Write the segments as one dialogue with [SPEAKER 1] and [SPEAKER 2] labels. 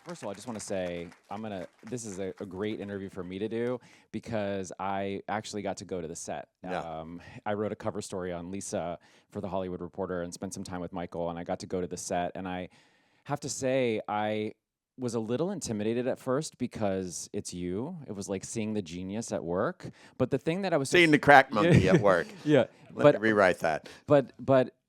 [SPEAKER 1] First of all, I just want to say this is a great interview for me to do because I actually got to go to the set.
[SPEAKER 2] Yeah.
[SPEAKER 1] I wrote a cover story on Lisa for the Hollywood Reporter and spent some time with Michael, and I got to go to the set. And I have to say, I was a little intimidated at first because it's you. It was like seeing the genius at work. But the thing that I was so
[SPEAKER 2] Seeing the crack monkey at
[SPEAKER 1] yeah,
[SPEAKER 2] work.
[SPEAKER 1] yeah,
[SPEAKER 2] Let me
[SPEAKER 1] but
[SPEAKER 2] rewrite that.
[SPEAKER 1] but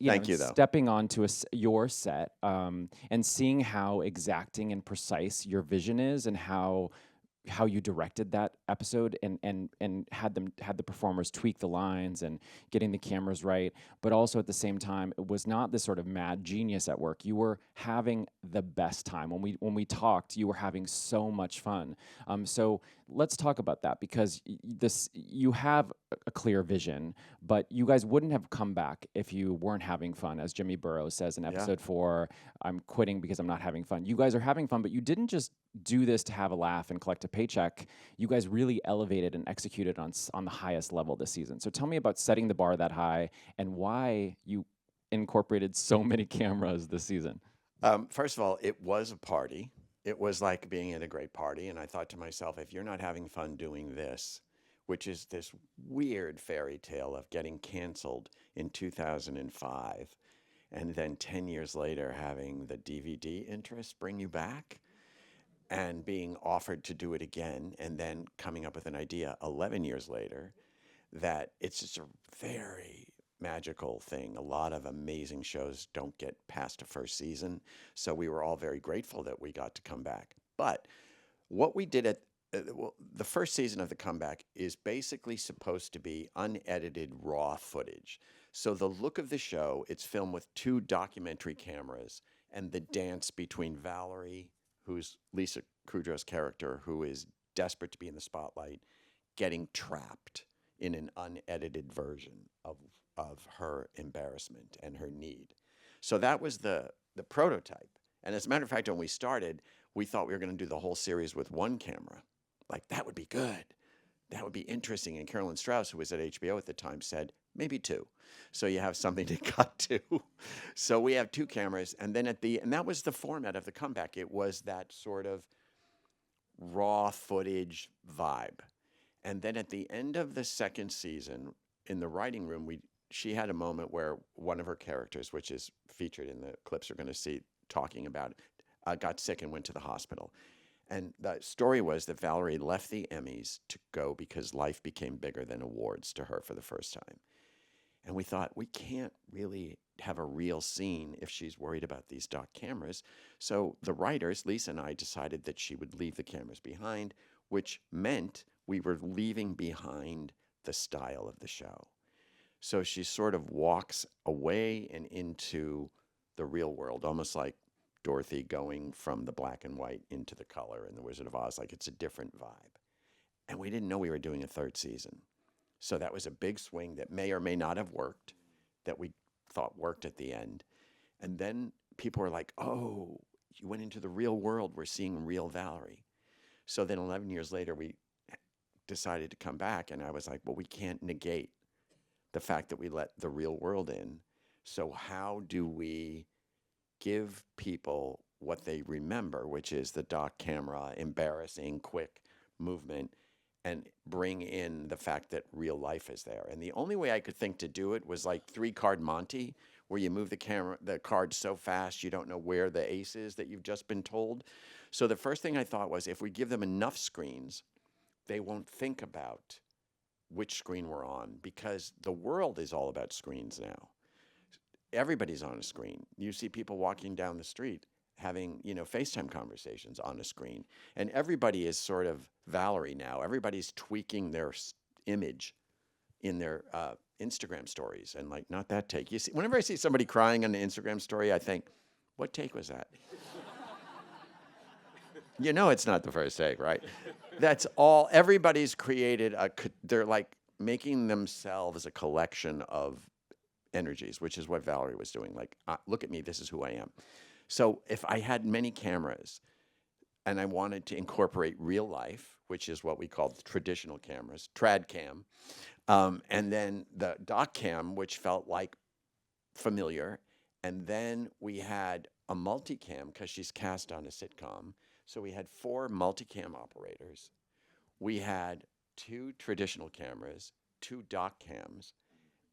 [SPEAKER 2] Thank you, though.
[SPEAKER 1] stepping onto your set and seeing how exacting and precise your vision is, and how you directed that episode, and had the performers tweak the lines and getting the cameras right, but also at the same time it was not this sort of mad genius at work. You were having the best time. When we talked, you were having so much fun. So let's talk about that, because this you have a clear vision, but you guys wouldn't have come back if you weren't having fun. As Jimmy Burrows says in
[SPEAKER 2] Yeah.
[SPEAKER 1] episode 4, I'm quitting because I'm not having fun. You guys are having fun, but you didn't just do this to have a laugh and collect a paycheck. You guys really elevated and executed on the highest level this season. So tell me about setting the bar that high and why you incorporated so many cameras this season.
[SPEAKER 2] First of all, it was a party. It was like being at a great party. And I thought to myself, if you're not having fun doing this, which is this weird fairy tale of getting canceled in 2005, and then 10 years later having the DVD interest bring you back and being offered to do it again, and then coming up with an idea 11 years later, that it's just a very magical thing. A lot of amazing shows don't get past a first season. So we were all very grateful that we got to come back. But what we did at well, the first season of The Comeback is basically supposed to be unedited raw footage. So the look of the show, it's filmed with two documentary cameras, and the dance between Valerie, who's Lisa Kudrow's character, who is desperate to be in the spotlight, getting trapped in an unedited version of her embarrassment and her need. So that was the prototype. And as a matter of fact, when we started, we thought we were going to do the whole series with one camera. Like, that would be good. That would be interesting. And Carolyn Strauss, who was at HBO at the time, said, maybe two. So you have something to cut to. So we have two cameras. And then and that was the format of The Comeback. It was that sort of raw footage vibe. And then at the end of the second season, in the writing room, she had a moment where one of her characters, which is featured in the clips you're going to see talking about, got sick and went to the hospital. And the story was that Valerie left the Emmys to go because life became bigger than awards to her for the first time. And we thought, we can't really have a real scene if she's worried about these dock cameras. So the writers, Lisa and I, decided that she would leave the cameras behind, which meant we were leaving behind the style of the show. So she sort of walks away and into the real world, almost like Dorothy going from the black and white into the color in The Wizard of Oz. Like, it's a different vibe. And we didn't know we were doing a third season. So that was a big swing that may or may not have worked, that we thought worked at the end. And then people were like, oh, you went into the real world. We're seeing real Valerie. So then 11 years later, we decided to come back. And I was like, well, we can't negate the fact that we let the real world in. So how do we give people what they remember, which is the dock camera, embarrassing, quick movement, and bring in the fact that real life is there? And the only way I could think to do it was like 3-card Monty, where you move the card so fast you don't know where the ace is that you've just been told. So the first thing I thought was, if we give them enough screens, they won't think about which screen we're on, because the world is all about screens now. Everybody's on a screen. You see people walking down the street having, FaceTime conversations on a screen. And everybody is sort of Valerie now. Everybody's tweaking their image in their Instagram stories. And like, not that take. You see, whenever I see somebody crying on the Instagram story, I think, what take was that? It's not the first take, right? That's all. Everybody's created they're like making themselves a collection of energies, which is what Valerie was doing. Like, look at me, this is who I am. So if I had many cameras and I wanted to incorporate real life, which is what we call traditional cameras, trad cam, and then the doc cam, which felt like familiar, and then we had a multicam because she's cast on a sitcom. So we had 4 multicam operators. We had 2 traditional cameras, 2 doc cams,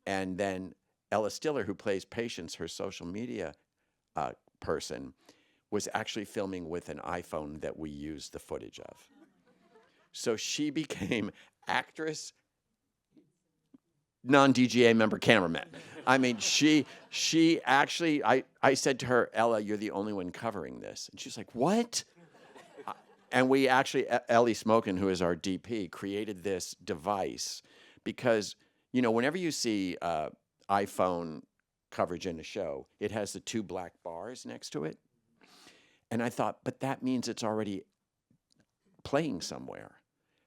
[SPEAKER 2] and then Ella Stiller, who plays Patience, her social media person, was actually filming with an iPhone that we used the footage of. So she became actress, non-DGA member cameraman. I mean, she actually, I said to her, Ella, you're the only one covering this. And she's like, what? And we actually, Ellie Smokin, who is our DP, created this device because, you know, whenever you see iPhone coverage in a show, it has the 2 black bars next to it. And I thought, but that means it's already playing somewhere.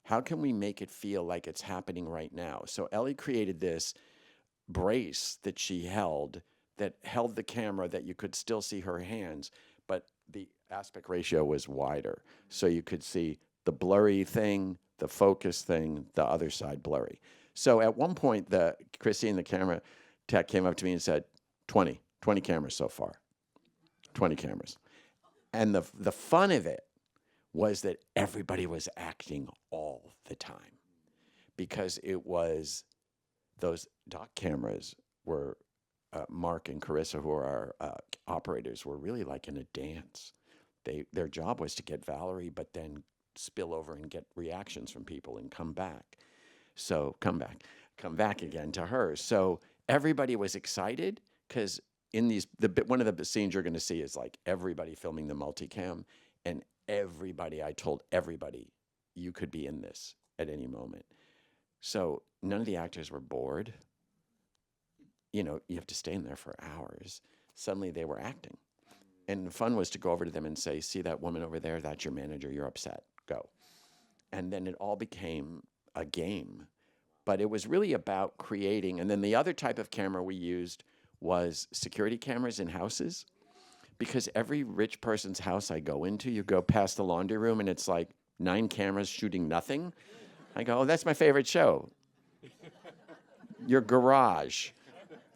[SPEAKER 2] How can we make it feel like it's happening right now? So Ellie created this brace that she held that held the camera that you could still see her hands, but the aspect ratio was wider. So you could see the blurry thing, the focus thing, the other side blurry. So at one point, Christine, the camera tech, came up to me and said, 20 cameras so far, 20 cameras. And the fun of it was that everybody was acting all the time because it was those doc cameras were Mark and Carissa, who are our operators, were really like in a dance. Their job was to get Valerie, but then spill over and get reactions from people and come back. So come back again to her. So everybody was excited because in one of the scenes you're going to see is like everybody filming the multicam, and I told everybody, you could be in this at any moment. So none of the actors were bored. You know, you have to stay in there for hours. Suddenly they were acting. And the fun was to go over to them and say, see that woman over there? That's your manager. You're upset. Go. And then it all became a game. But it was really about creating. And then the other type of camera we used was security cameras in houses. Because every rich person's house I go into, you go past the laundry room and it's like 9 cameras shooting nothing. I go, oh, that's my favorite show. Your garage.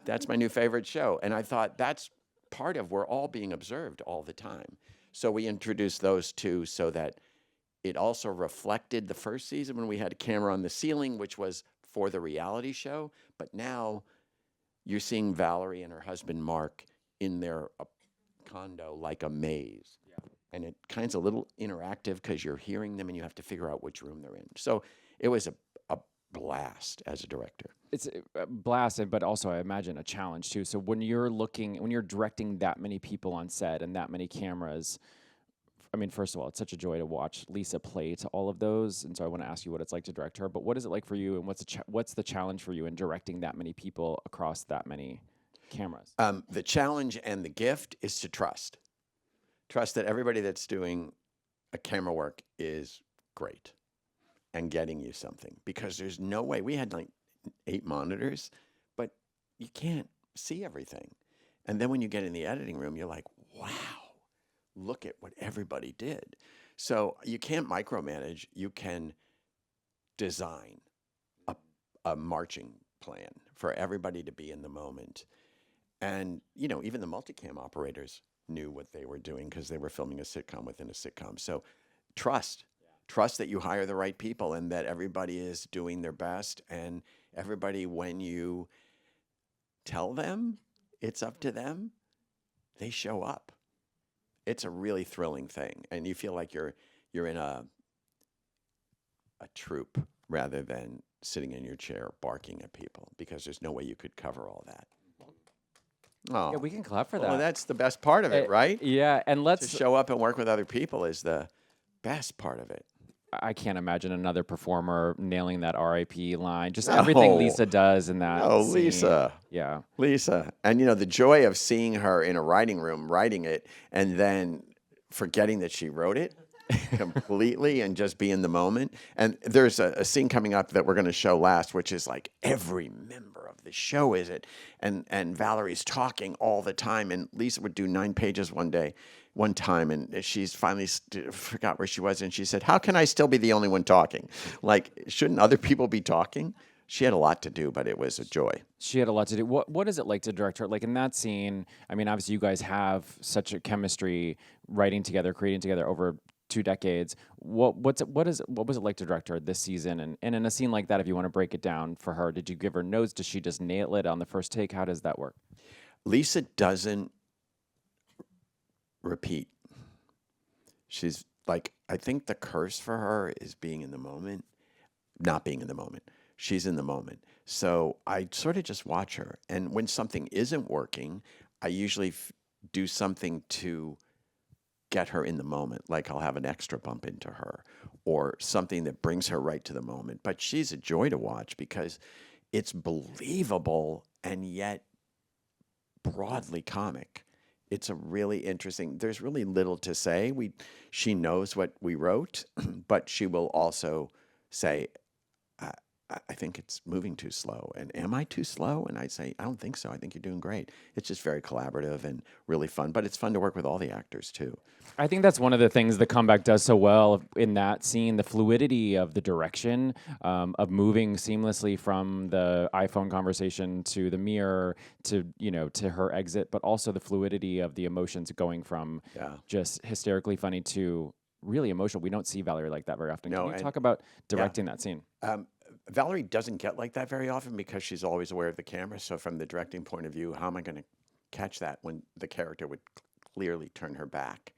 [SPEAKER 2] That's my new favorite show. And I thought that's part of, we're all being observed all the time. So we introduced those 2 so that it also reflected the first season when we had a camera on the ceiling, which was for the reality show. But now you're seeing Valerie and her husband, Mark, in their condo like a maze. Yeah. And it kind's a little interactive because you're hearing them and you have to figure out which room they're in. So it was a blast as a director.
[SPEAKER 1] It's a blast, but also I imagine a challenge too. So when you're directing that many people on set and that many cameras, I mean, first of all, it's such a joy to watch Lisa play to all of those. And so I want to ask you what it's like to direct her, but what is it like for you, and what's the challenge for you in directing that many people across that many cameras?
[SPEAKER 2] The challenge and the gift is to trust. Trust that everybody that's doing a camera work is great and getting you something, because there's no way. We had like 8 monitors, but you can't see everything. And then when you get in the editing room, you're like, wow, look at what everybody did. So you can't micromanage. You can design a marching plan for everybody to be in the moment. And, you know, even the multicam operators knew what they were doing because they were filming a sitcom within a sitcom. So trust that you hire the right people and that everybody is doing their best. And everybody, when you tell them it's up to them, they show up. It's a really thrilling thing. And you feel like you're in a troupe rather than sitting in your chair barking at people, because there's no way you could cover all that. Oh,
[SPEAKER 1] Yeah, we can clap for that.
[SPEAKER 2] well, that's the best part of it, right?
[SPEAKER 1] Yeah, and
[SPEAKER 2] To
[SPEAKER 1] let's.
[SPEAKER 2] show up and work with other people is the best part of it.
[SPEAKER 1] I can't imagine another performer nailing that RIP line. Just everything
[SPEAKER 2] No.
[SPEAKER 1] Lisa does in that.
[SPEAKER 2] Oh,
[SPEAKER 1] scene.
[SPEAKER 2] Lisa.
[SPEAKER 1] Yeah.
[SPEAKER 2] Lisa. And, you know, the joy of seeing her in a writing room writing it and then forgetting that she wrote it completely and just be in the moment. And there's a scene coming up that we're going to show last, which is like every member of the show is it. And Valerie's talking all the time. And Lisa would do 9 pages one time, and she's finally forgot where she was. And she said, how can I still be the only one talking? Like, shouldn't other people be talking? She had a lot to do, but it was a joy.
[SPEAKER 1] She had a lot to do. What is it like to direct her? Like in that scene, I mean, obviously you guys have such a chemistry writing together, creating together over 2 decades. What was it like to direct her this season? And in a scene like that, if you want to break it down for her, did you give her notes? Does she just nail it on the first take? How does that work?
[SPEAKER 2] Lisa doesn't repeat. She's like, I think the curse for her is being in the moment, not being in the moment. She's in the moment. So I sort of just watch her. And when something isn't working, I usually do something to get her in the moment. Like I'll have an extra bump into her or something that brings her right to the moment. But she's a joy to watch because it's believable and yet broadly comic. It's a really interesting. There's really little to say. She knows what we wrote, but she will also say, I think it's moving too slow. And am I too slow? And I say, I don't think so. I think you're doing great. It's just very collaborative and really fun. But it's fun to work with all the actors too.
[SPEAKER 1] I think that's one of the things the comeback does so well in that scene, the fluidity of the direction, of moving seamlessly from the iPhone conversation to the mirror to, to her exit, but also the fluidity of the emotions going from just hysterically funny to really emotional. We don't see Valerie like that very often.
[SPEAKER 2] No,
[SPEAKER 1] Can you talk about directing that scene?
[SPEAKER 2] Valerie doesn't get like that very often because she's always aware of the camera. So from the directing point of view, how am I going to catch that when the character would clearly turn her back?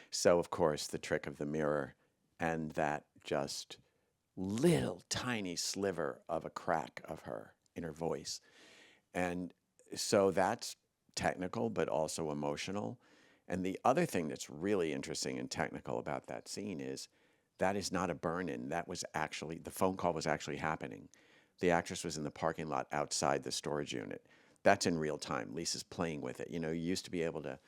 [SPEAKER 2] So, of course, the trick of the mirror and that just little tiny sliver of a crack of her in her voice. And so that's technical, but also emotional. And the other thing that's really interesting and technical about that scene is that is not a burn-in. That was actually, the phone call was actually happening. The actress was in the parking lot outside the storage unit. That's in real time. Lisa's playing with it. You used to be able to,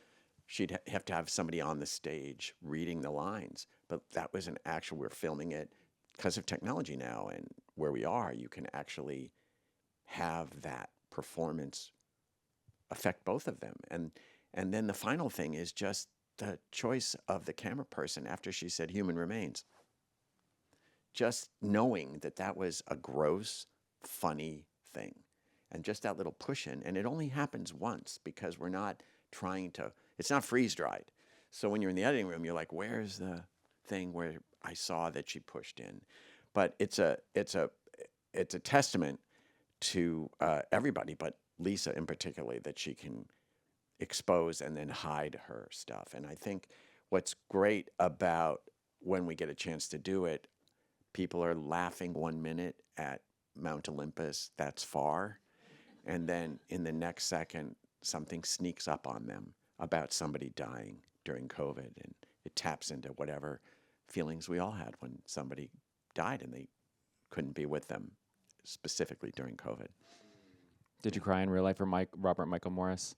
[SPEAKER 2] she'd have to have somebody on the stage reading the lines. But that was an actual, we're filming it because of technology now and where we are, you can actually have that performance affect both of them. And then the final thing is just the choice of the camera person after she said human remains. Just knowing that that was a gross, funny thing. And just that little push in. And it only happens once because we're not trying to, it's not freeze dried. So when you're in the editing room, you're like, where's the thing where I saw that she pushed in? But it's a testament to everybody, but Lisa in particular, that she can expose and then hide her stuff. And I think what's great about when we get a chance to do it, people are laughing 1 minute at Mount Olympus, that's far. And then in the next second, something sneaks up on them about somebody dying during COVID. And it taps into whatever feelings we all had when somebody died and they couldn't be with them, specifically during COVID.
[SPEAKER 1] Did you cry in real life for Robert Michael Morris?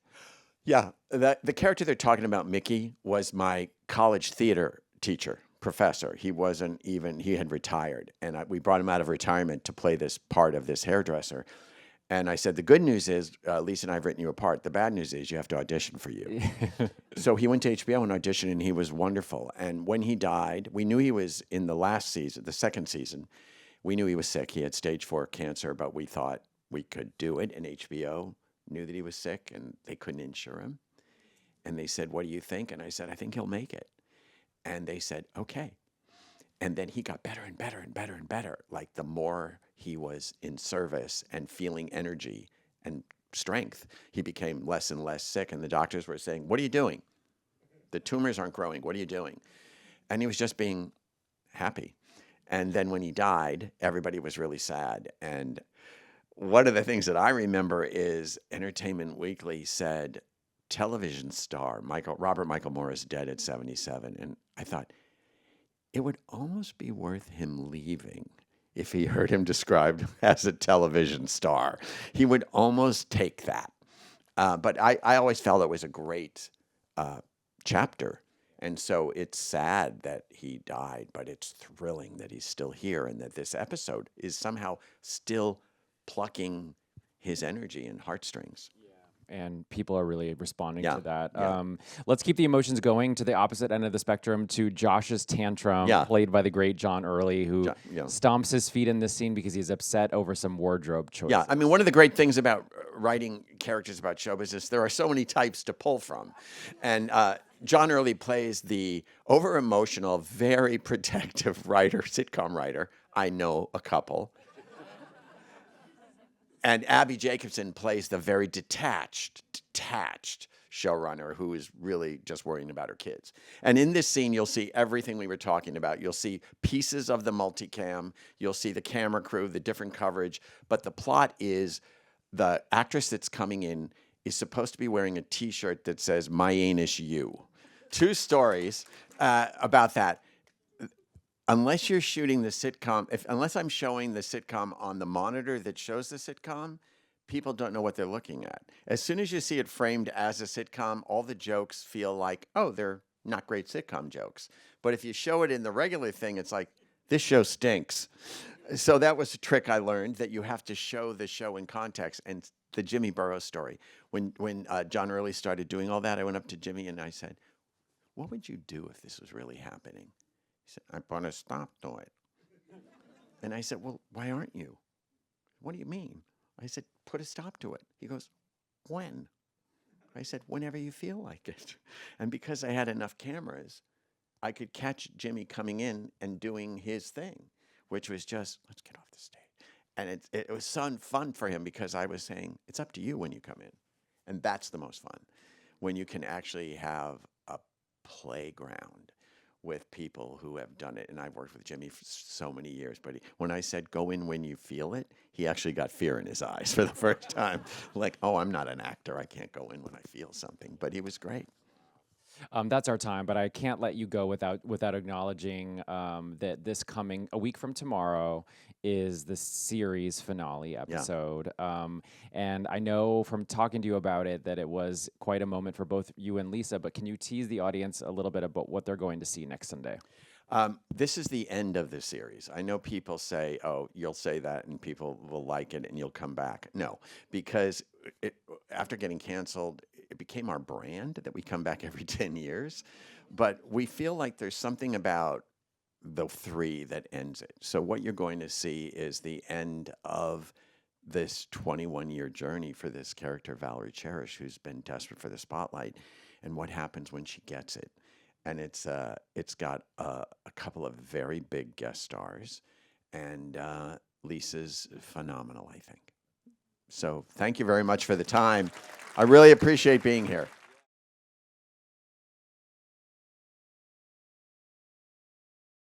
[SPEAKER 2] Yeah, the character they're talking about, Mickey, was my college theater teacher, professor. He wasn't even, he had retired. And we brought him out of retirement to play this part of this hairdresser. And I said, the good news is, Lisa and I have written you a part. The bad news is you have to audition for you. So he went to HBO and auditioned, and he was wonderful. And when he died, we knew he was in the last season, the second season. We knew he was sick. He had stage 4 cancer, but we thought we could do it. And HBO knew that he was sick, and they couldn't insure him. And they said, what do you think? And I said, I think he'll make it. And they said, okay. And then he got better and better and better and better. Like the more he was in service and feeling energy and strength, he became less and less sick. And the doctors were saying, what are you doing? The tumors aren't growing. What are you doing? And he was just being happy. And then when he died, everybody was really sad. And one of the things that I remember is Entertainment Weekly said, television star Robert Michael Morris dead at 77. And I thought, it would almost be worth him leaving if he heard him described as a television star. He would almost take that. But I always felt it was a great chapter. And so it's sad that he died, but it's thrilling that he's still here and that this episode is somehow still plucking his energy and heartstrings.
[SPEAKER 1] And people are really responding to that.
[SPEAKER 2] Yeah.
[SPEAKER 1] Let's keep the emotions going to the opposite end of the spectrum to Josh's tantrum, played by the great John Early, who stomps his feet in this scene because he's upset over some wardrobe choices.
[SPEAKER 2] Yeah, I mean, one of the great things about writing characters about show business, there are so many types to pull from. And John Early plays the over emotional, very protective writer, sitcom writer. I know a couple. And Abby Jacobson plays the very detached showrunner who is really just worrying about her kids. And in this scene, you'll see everything we were talking about. You'll see pieces of the multicam, you'll see the camera crew, the different coverage. But the plot is the actress that's coming in is supposed to be wearing a T-shirt that says, "My anus you." Two stories about that. Unless you're shooting the sitcom, unless I'm showing the sitcom on the monitor that shows the sitcom, people don't know what they're looking at. As soon as you see it framed as a sitcom, all the jokes feel like, oh, they're not great sitcom jokes. But if you show it in the regular thing, it's like, this show stinks. So that was a trick I learned, that you have to show the show in context. And the Jimmy Burrows story, when John Early started doing all that, I went up to Jimmy and I said, what would you do if this was really happening? He said, I put a stop to it. And I said, well, why aren't you? What do you mean? I said, put a stop to it. He goes, when? I said, whenever you feel like it. And because I had enough cameras, I could catch Jimmy coming in and doing his thing, which was just, let's get off the stage. And it was fun for him because I was saying, it's up to you when you come in. And that's the most fun, when you can actually have a playground with people who have done it. And I've worked with Jimmy for so many years, but when I said go in when you feel it, he actually got fear in his eyes for the first time. Like, oh, I'm not an actor. I can't go in when I feel something. But he was great.
[SPEAKER 1] That's our time, but I can't let you go without acknowledging that this coming a week from tomorrow is the series finale episode. And I know from talking to you about it that it was quite a moment for both you and Lisa, but can you tease the audience a little bit about what they're going to see next Sunday?
[SPEAKER 2] This is the end of the series. I know people say, oh, you'll say that and people will like it and you'll come back. No, because after getting canceled, it became our brand that we come back every 10 years. But we feel like there's something about the 3 that ends it. So what you're going to see is the end of this 21-year journey for this character, Valerie Cherish, who's been desperate for the spotlight, and what happens when she gets it. And it's got a couple of very big guest stars, and Lisa's phenomenal, I think. So thank you very much for the time. I really appreciate being here.